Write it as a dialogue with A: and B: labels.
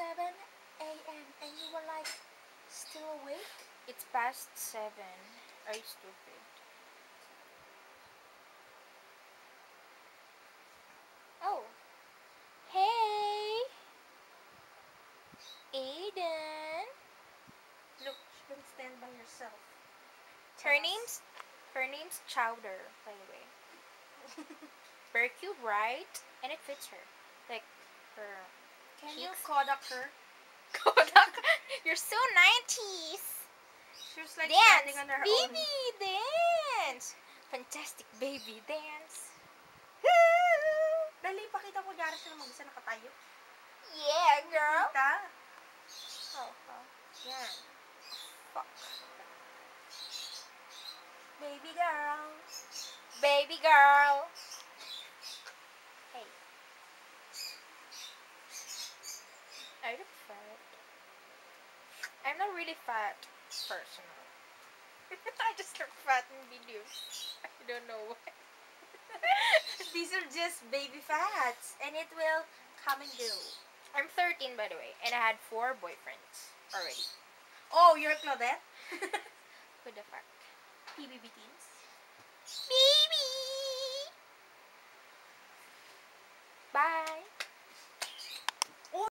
A: 7 a.m. and you were like still awake?
B: It's past 7. Are you stupid? Oh. Hey! Aiden!
A: Look, she can stand by herself.
B: Her name's Chowder, by the way. Very cute, right? And it fits her. Like, her
A: Can you
B: cheeks.
A: Kodak her?
B: Kodak! You're so 90s!
A: She was like
B: Dance!
A: standing on her own.
B: Baby, dance! Fantastic baby, dance!
A: Dali, pakita ko gyara siya mag-isa nakatayo.
B: Yeah, girl!
A: Kita.
B: Oh.
A: Yan.
B: Fuck.
A: Baby girl.
B: Baby girl! Hey. I look fat. I'm not really fat, personally. I just look fat in videos. I don't know why.
A: These are just baby fats, and it will come and go.
B: I'm 13, by the way, and I had 4 boyfriends already.
A: Oh, you're Claudette?
B: Who the fuck?
A: PBB teens?
B: Beep!